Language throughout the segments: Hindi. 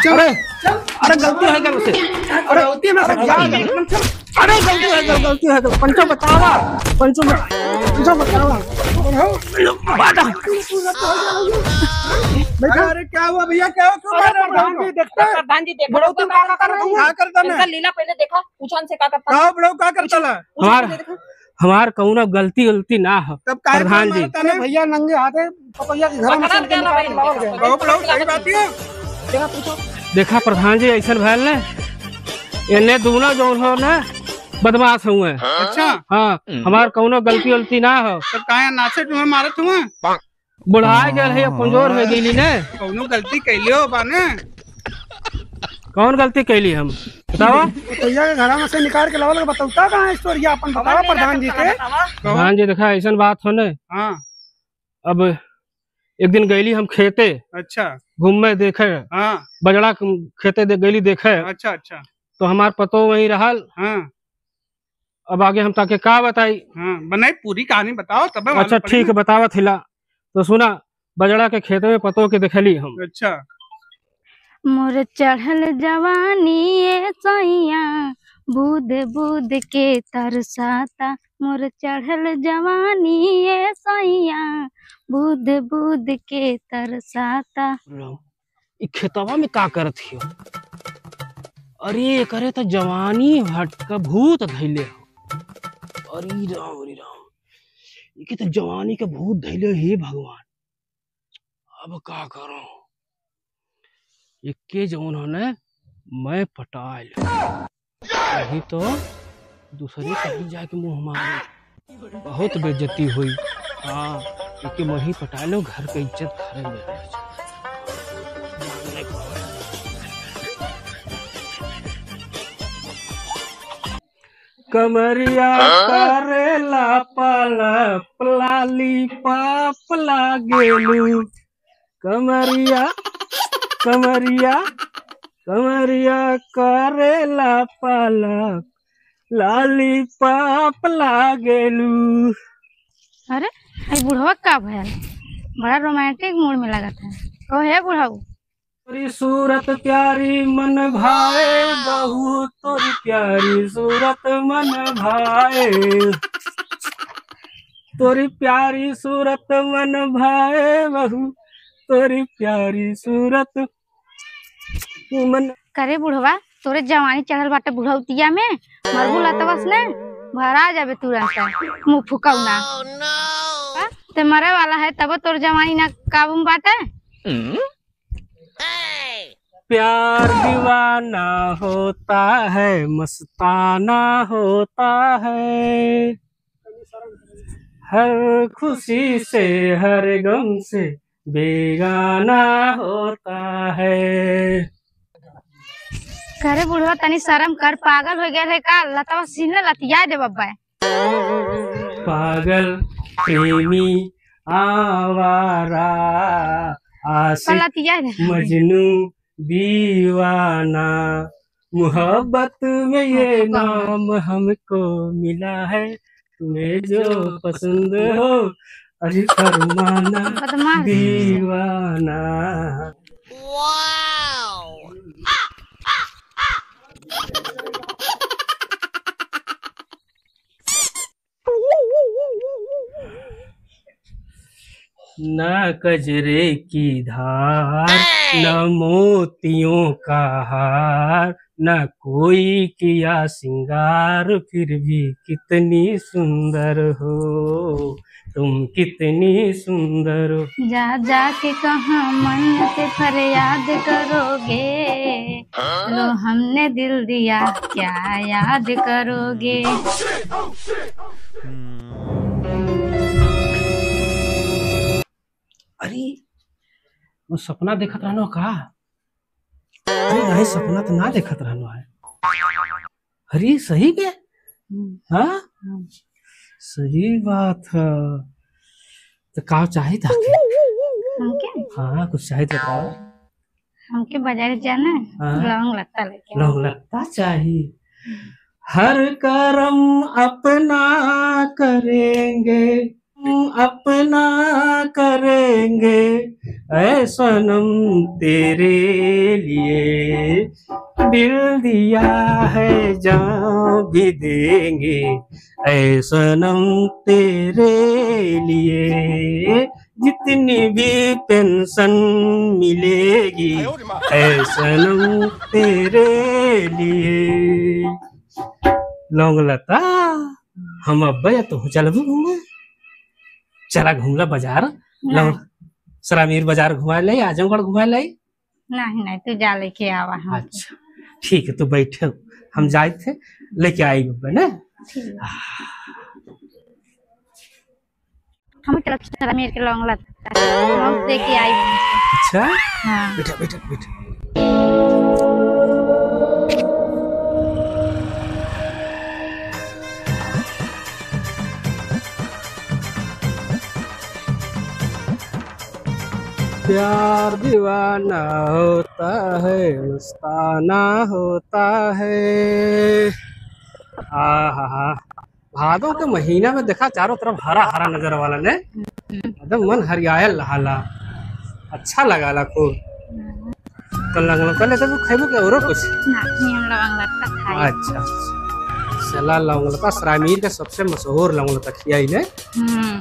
अरे अरे गलती है कर उसे, अरे गलती है अरे गलती है पंचो बतावा, पंचो बतावा। अरे क्या हुआ भैया, क्या हुआ? प्रधान जी देखो तो क्या करता मैं? लीला पहले देखा पूछन से क्या करता का बड़ो का करता ला? हमार कौनो गलती ना हो तब काहे प्रधान जी। मारता ने? भैया नंगे हाथे पपैया के घर में से निकाल के लावल गए। कहो बड़ो सही बात है। देखा पूछो देखा प्रधान जी ऐसा भैल ने इन्हें दोनों जो हो ना बदमाश हुए। अच्छा हाँ हमार कौनो गलती ना हो। तब काहे नाचे तुम्हें मारत हुए? बुढ़ाए गए है कमजोर हो गई ने। कौनो गलती कैलियो बाने? कौन गलती कैली हम बताओ? पपैया के घर में से निकाल के लावल गए। बताओ कहाँ है स्टोरी अपन बताओ प्रधान जी के। प्रधान जी देखा ऐसा बात हो ने। हाँ अब एक दिन गईली हम खेते अच्छा घूमे देखे, हाँ बजड़ा खेते गईली देखे अच्छा अच्छा तो हमार पतो वही रहल। हाँ अब आगे हम ताके का बताई। हाँ बनाई पूरी कहानी बताओ तब अच्छा ठीक है बतावत हिला तो सुना। बजड़ा के खेते में पतो के देखली हम। अच्छा मोर चढ़ल जवानी ए सैया बूद बूद के तरसाता। मोर चढ़ल जवानी ए सैया बूद बूद के तरसाता। इ खेतवा में का करत हियो? अरे करे तो जवानी भटका भूत धैले हो। अरे राम इके तो जवानी के भूत धैले हो। हे भगवान अब का करो? इक्के जौन हो ने मैं पटाइल नहीं तो दूसरे कहीं जाके मुंह मारे बहुत बेइज्जती हुई। हाँ इके मैं ही पटाइलो घर के इज्जत खरे में रह जाए। कमरिया करेला पाला पलाली पाप लागेलू। कमरिया कमरिया कमरिया करेला पाला लाली पाप लागेलू। अरे ये बुढ़वा का भैल बड़ा रोमांटिक मूड में लगा था। कहो है बुढ़ाऊ तोरी सूरत प्यारी मन भाए बहू तोरी प्यारी सूरत मन भाए। तोरी प्यारी सूरत मन भाए बहू तोरी प्यारी सूरत मन। करे बुढ़वा तोरे जवानी चढ़ल बाटे बुढ़ौतिया में मरबू लतवस ने भरा जाबे तुरंत मुंह फुकौना। ते मरे वाला है तब तोर जवानी ना काबू में बाटे। प्यार दीवाना होता है मस्ताना होता है। हर खुशी से हर गम से बेगाना होता है। करे बुढ़वा तनी शर्म कर पागल हो गया है का लतवा सीने लतिया दे बब्बा। पागल प्रेमी आवारा आशिक लतिया दे मजनू दीवाना मोहब्बत में ये नाम हमको मिला है। तुम्हें जो पसंद हो अरे फरमाना बदमाश दीवाना। न कजरे की धार न मोतियों का हार न कोई किया सिंगार फिर भी कितनी सुंदर हो तुम कितनी सुंदर हो। जा जा के कहाँ मन से फरियाद करोगे लो हमने दिल दिया क्या याद करोगे। अरे वो सपना देखत रहनो का? अरे नहीं सपना तो ना देखत रहनो है। अरे सही के हाँ सही बात है। तो का चाहिए था हमके हाँ कुछ चाहिए था का? हमके बाजार जाना हाँ? लौंग लगता लेके लोग लगता चाहिए। हर कर्म अपना करेंगे अपना करेंगे ऐ सनम तेरे लिए दिल दिया है जान भी देंगे, ऐ सनम तेरे लिए जितनी भी पेंशन मिलेगी, ऐ सनम तेरे लिए। लौंगलता हम अब या तो चलबू घूमे, चला घूमला बाजार, सरामीर बाजार घुमा ले, आजमगढ़ घुमा ले। नहीं नहीं तू जा लेके आवा हम। अच्छा ठीक है, तो बैठे हम जाए थे लेके आई बब्बा ना। हम तरफ से मेरे के लौंग लता लौंग दे के आई। अच्छा हाँ बेटा बेटा बेटा। प्यार दीवाना होता है, मस्ताना होता है। हा भादों के महीना में देखा चारों तरफ हरा हरा नजर वाला ने, एकदम मन हरियायल रहा, अच्छा लगा ला खूब। तो लौंगलता लेते तो खेबो के औरो कुछ नहीं, हम लौंग लता खाए। अच्छा चला लौंगलता सरामीर के सबसे मशहूर लौंगलता खियाई ने।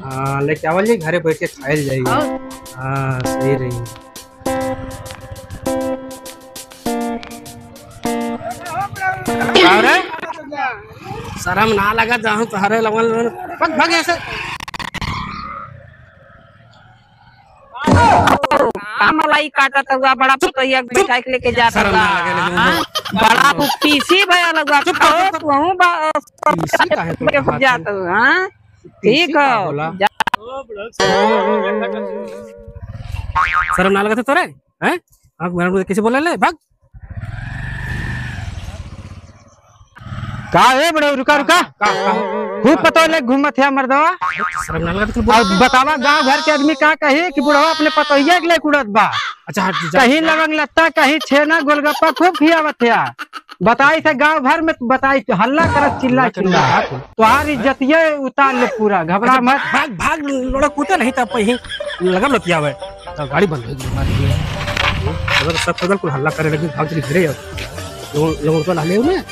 हाँ लेके आवल जी, घरे बैठ के खायल जाइए। हाँ सही रही। अरे शर्म ना लगा जाऊं तो हरे लगन भाग ऐसे। मलाई काटत हुआ बड़ा पुतैया बैठा के लेके जाता शर्म ना लगे लेकिन बड़ा पीसी भया लगा तू जाता हां ठीक है। शर्म ना लगा था तोरे हैं? आंख मेरा किसी बोले ले भाग। का है बड़े रुका रुका खूब पतो ले घूमत है मर्दवा। शर्म ना लगा तो अब बतावा गांव घर के आदमी का कही कि बुढ़वा अपने पतोहिया के ले कुड़त बा। अच्छा कहीं लवंग लत्ता कहीं छेना गोलगप्पा खूब खियावत है। बताई थे गांव भर में बताई तो हल्ला करत चिल्ला चिल्ला तुहार इज्जतिये उतार ले पूरा। घबरा मत, भाग भाग लोड़ा कूटे नहीं था पही लगम लतिया हुआ तो गाड़ी बंद हो गई हमारी। अगर सब पगल को हल्ला करे लगे भाग चली घरे लोगों को लाले उन्हें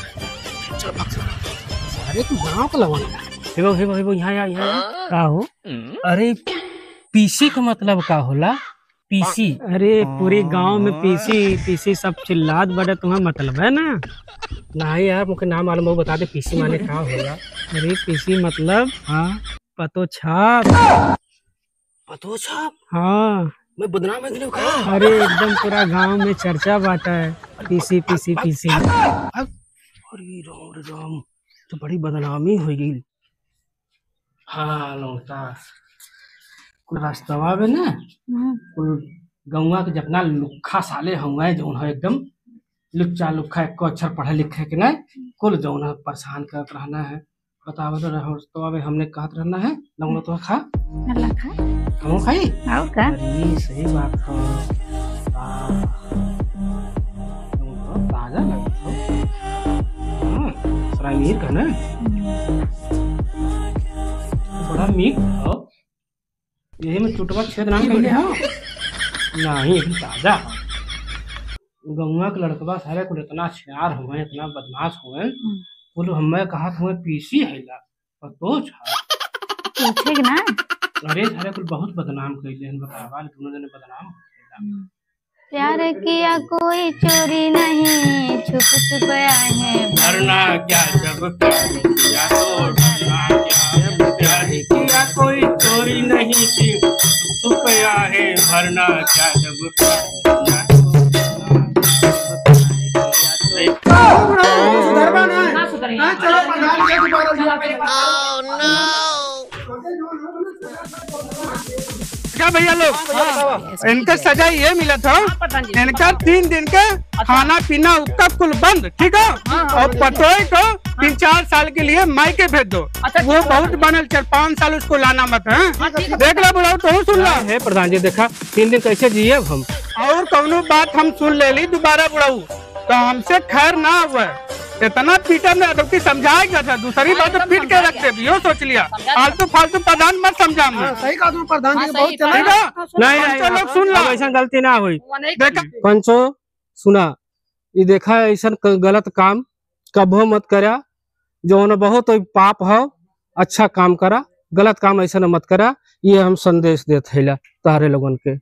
अरे तू गाँव का लगवाना हे यहाँ का हो। अरे पीसी का मतलब का होला? पीसी अरे पूरी गांव में पीसी सब चिल्लात बड़े तुम्हें मतलब है ना? नहीं यार मुझे नाम मालूम हो, बता दे पीसी माने का होला। अरे पीसी मतलब हाँ पतो छाप। पतो छाप? हाँ मैं बदनाम है का? अरे एकदम पूरा गांव में चर्चा बाटा है पीसी पीसी पीसी। अरे राम राम तो बड़ी बदनामी हो गई। हाँ लौटा कुल रास्तवा में ना कुल गौवा के जितना लुखा साले होंगे जो है एकदम लुच्चा लुखा एक अक्षर पढ़े लिखे के ना कुल जो है परेशान करत रहना है। बताओ तो रहो तो अब हमने कहत रहना है लौंग तो खा हम खाई आओ का अरे सही बात हो ताजा लगता हो सरामीर का ना बड़ा मीठ हो। यही में चुटवा छेद नाम कहले हो नहीं एकदम ताजा हो। गौवा के लड़कवा सारे कुल इतना छियार हुए इतना बदमाश हुए बोलो हमें कहा हुए पीसी है ला और तो पूछे ना। अरे सारे कुल बहुत बदनाम कहले हैं बतावा दोनों जने बदनाम प्यार किया कोई चोरी नहीं छुप छुप आए हैं भरना क्या जब प्यार किया तो भरना क्या जब प्यार किया कोई चोरी नहीं थी छुप है भरना क्या जब प्यार क्या भैया लोग इनका सजा ये मिला था इनका 3 दिन का खाना पीना उसका कुल बंद ठीक है। और पतोई को 3-4 साल के लिए मायके भेज दो। वो बहुत बनल 4-5 साल उसको लाना मत है। देख ला बुढ़ाओ तो सुन ला है प्रधान जी देखा 3 दिन कैसे जिए अब हम और कौनो बात हम सुन ले ली दोबारा बुढ़ाऊ तो हमसे खैर ना हुआ इतना पीटा में तो समझाएगा था, दूसरी बात तो पीट के रख दे, यो सोच लिया। फालतू फालतू प्रधान मत समझा मैं। सही कहा तुम, प्रधान जी बहुत ठीक है? नहीं लोग सुन लो, ऐसा गलती ना हुई। देखा पंचो सुना, ये देखा ऐसा गलत काम कभो मत करा, जो न बहुत पाप हो, अच्छा काम करा, गलत काम ऐसा न मत करा। ये हम संदेश देते हैं तारे लोगन के।